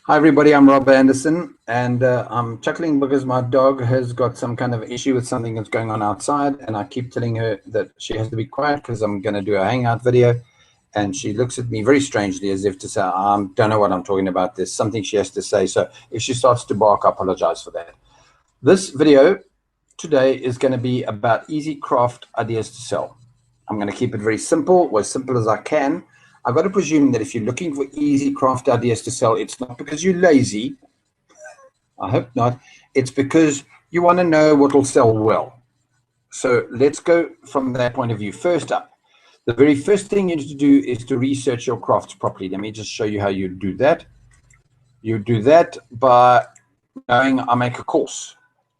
Hi everybody, I'm Rob Anderson, and I'm chuckling because my dog has got some kind of issue with something that's going on outside, and I keep telling her that she has to be quiet because I'm going to do a hangout video, and she looks at me very strangely as if to say, I don't know what I'm talking about. There's something she has to say, so if she starts to bark, I apologize for that. This video today is going to be about easy craft ideas to sell. I'm going to keep it very simple, or as simple as I can. I've got to presume that if you're looking for easy craft ideas to sell, it's not because you're lazy. I hope not. It's because you want to know what will sell well. So let's go from that point of view. First up, the very first thing you need to do is to research your crafts properly. Let me just show you how you do that. You do that by knowing I make a course.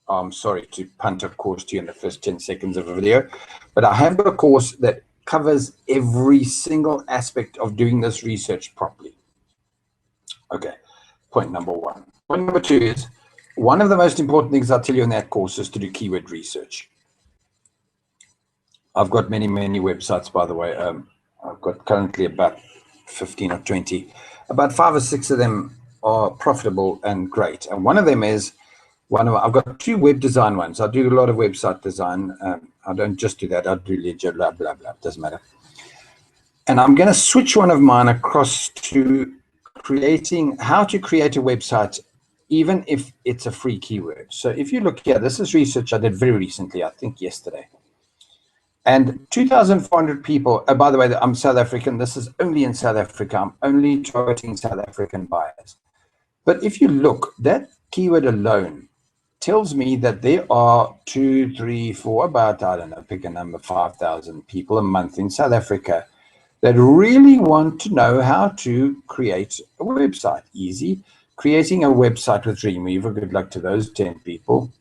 I'm sorry to punt a course to you in the first 10 seconds of a video, but I have got a course that covers every single aspect of doing this research properly. Okay, point number one. Point number two is, one of the most important things I'll tell you in that course is to do keyword research. I've got many websites, by the way. I've got currently about 15 or 20. About 5 or 6 of them are profitable and great. And one of them is, I've got 2 web design ones. I do a lot of website design. I don't just do that. I do Ledger, blah, blah, blah. Doesn't matter. And I'm going to switch one of mine across to creating how to create a website, even if it's a free keyword. So if you look here, this is research I did very recently, I think yesterday. And 2,400 people, oh, by the way, I'm South African. This is only in South Africa. I'm only targeting South African buyers. But if you look, that keyword alone tells me that there are 2, 3, 4, about, I don't know, pick a number, 5,000 people a month in South Africa that really want to know how to create a website. Easy. Creating a website with Dreamweaver. Good luck to those 10 people.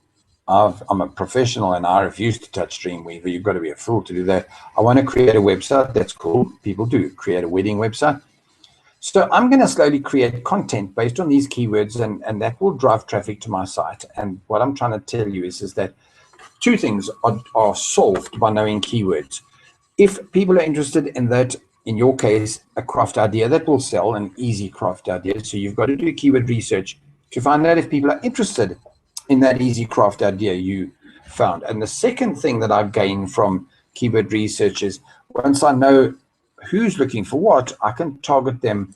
I'm a professional and I refuse to touch Dreamweaver. You've got to be a fool to do that. I want to create a website. That's cool. People do create a wedding website. So I'm going to slowly create content based on these keywords, and that will drive traffic to my site. And what I'm trying to tell you is that 2 things are solved by knowing keywords. If people are interested in that, in your case, a craft idea that will sell, an easy craft idea. So you've got to do keyword research to find out if people are interested in that easy craft idea you found. And the second thing that I've gained from keyword research is, once I know who's looking for what, I can target them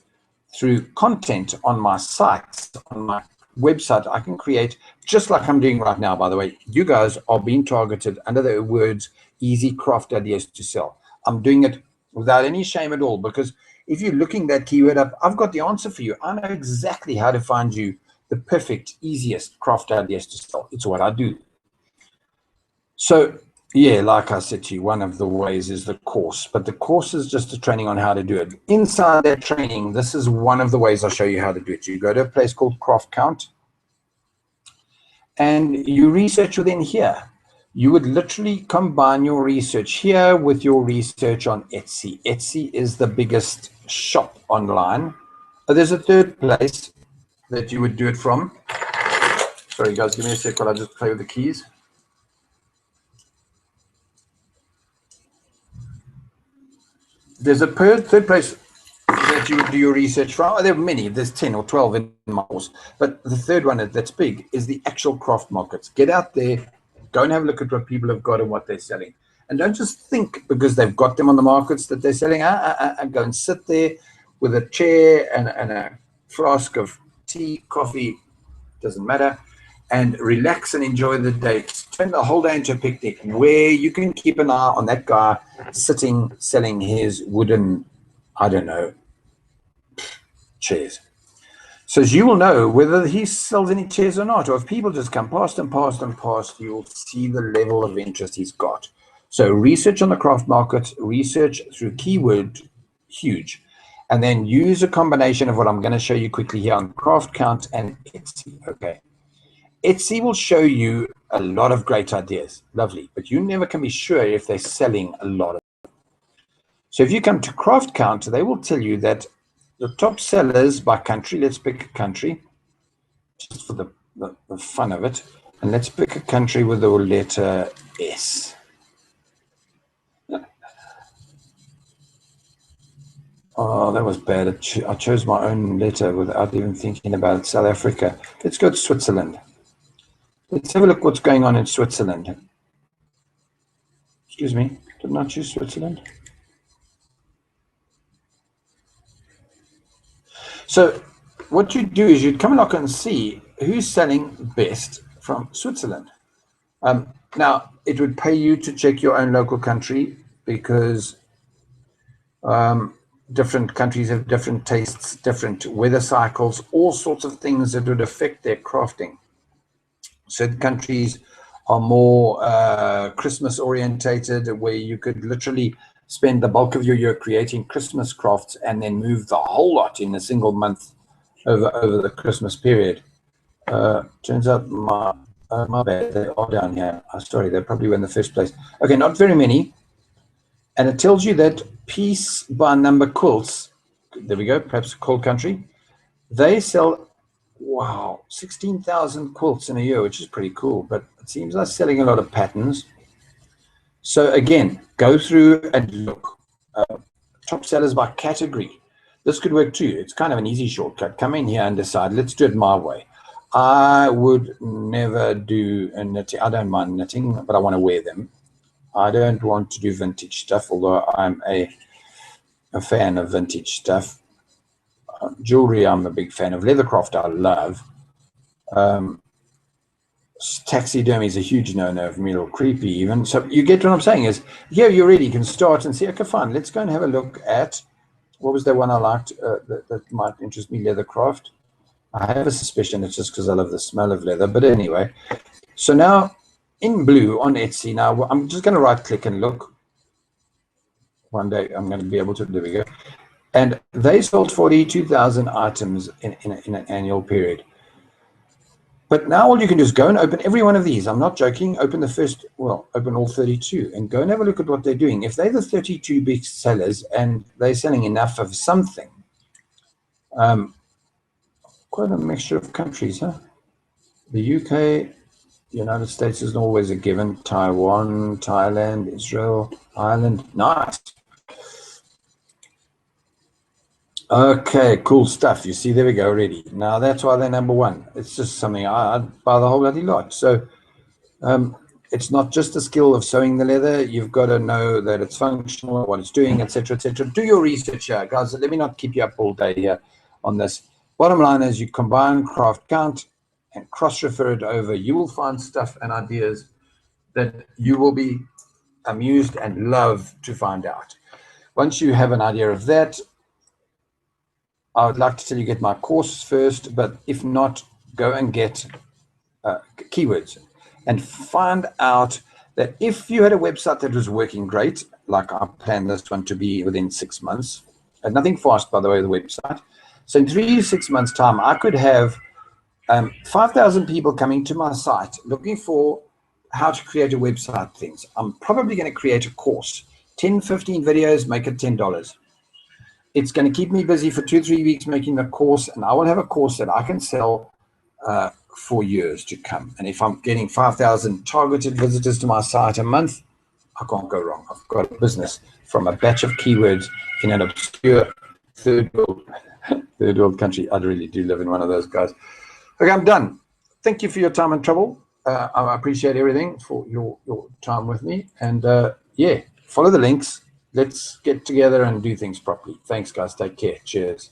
through content on my sites, on my website. I can create, just like I'm doing right now, by the way. You guys are being targeted under the words easy craft ideas to sell. I'm doing it without any shame at all, because if you're looking that keyword up, I've got the answer for you. I know exactly how to find you the perfect, easiest craft ideas to sell. It's what I do. So yeah, like I said to you, one of the ways is the course, but the course is just a training on how to do it. Inside that training, this is one of the ways I'll show you how to do it. You go to a place called Craft Count and you research within here. You would literally combine your research here with your research on Etsy. Etsy is the biggest shop online. But there's a third place that you would do it from. Sorry guys, give me a sec while I just play with the keys. There's a third place that you would do your research from. Oh, there are many. There's 10 or 12 in my course. But the third one that's big is the actual craft markets. Get out there, go and have a look at what people have got and what they're selling. And don't just think because they've got them on the markets that they're selling. Go and sit there with a chair and a flask of tea, coffee, doesn't matter, and relax and enjoy the day. Turn the whole day into a picnic where you can keep an eye on that guy sitting, selling his wooden, I don't know, chairs. So you will know whether he sells any chairs or not, or if people just come past and past and past, you'll see the level of interest he's got. So research on the craft market, research through keyword, huge. And then use a combination of what I'm going to show you quickly here on Craft Count and Etsy. Okay. Etsy will show you a lot of great ideas. Lovely. But you never can be sure if they're selling a lot of them. So if you come to Craft Count, they will tell you that the top sellers by country, let's pick a country, just for the fun of it. And let's pick a country with the letter S. Oh, that was bad. I chose my own letter without even thinking about it. South Africa. Let's go to Switzerland. Let's have a look what's going on in Switzerland. Excuse me, didn't I choose Switzerland? So what you do is you'd come along and see who's selling best from Switzerland. Now, it would pay you to check your own local country because different countries have different tastes, different weather cycles, all sorts of things that would affect their crafting. Certain countries are more Christmas orientated, where you could literally spend the bulk of your year creating Christmas crafts and then move the whole lot in a single month over the Christmas period. Turns out my bad, they are down here. Sorry, they probably were in the first place. Okay, not very many. And it tells you that piece by number quilts, there we go, perhaps a cold country, they sell, wow, 16,000 quilts in a year, which is pretty cool, but it seems like selling a lot of patterns. So again, go through and look. Top sellers by category. This could work too. It's kind of an easy shortcut. Come in here and decide, let's do it my way. I would never do a knitting. I don't mind knitting, but I want to wear them. I don't want to do vintage stuff, although I'm a fan of vintage stuff. Jewelry, I'm a big fan of. Leathercraft, I love. Taxidermy is a huge no-no for me, a little creepy even. So you get what I'm saying is, here you really can start and say, okay, fine, let's go and have a look at, what was the one I liked that might interest me, Leathercraft. I have a suspicion it's just because I love the smell of leather, but anyway. So now in blue on Etsy, now I'm just going to right click and look. One day I'm going to be able to, there we go. And they sold 42,000 items in an annual period. But now all you can do is go and open every one of these. I'm not joking. Open the first, well, open all 32 and go and have a look at what they're doing. If they're the 32 big sellers and they're selling enough of something, quite a mixture of countries, huh? The UK, United States isn't always a given. Taiwan, Thailand, Israel, Ireland. Nice. Okay, cool stuff. You see, there we go already. Now that's why they're number one. It's just something I'd buy the whole bloody lot. So it's not just the skill of sewing the leather. You've got to know that it's functional, what it's doing, etc., etc. Do your research here, guys. Let me not keep you up all day here on this. Bottom line is you combine craft count and cross-refer it over. You will find stuff and ideas that you will be amused and love to find out. Once you have an idea of that, I would like to tell you get my course first, but if not, go and get keywords and find out that if you had a website that was working great, like I planned this one to be within 6 months, and nothing fast, by the way, the website. So in 3 to 6 months' time, I could have 5,000 people coming to my site looking for how to create a website things. I'm probably going to create a course, 10, 15 videos, make it $10. It's going to keep me busy for 2-3 weeks making the course, and I will have a course that I can sell for years to come. And if I'm getting 5,000 targeted visitors to my site a month, I can't go wrong. I've got a business from a batch of keywords in an obscure third world country. I really do live in one of those, guys. Okay, I'm done. Thank you for your time and trouble. I appreciate everything for your time with me. And yeah, follow the links. Let's get together and do things properly. Thanks, guys. Take care. Cheers.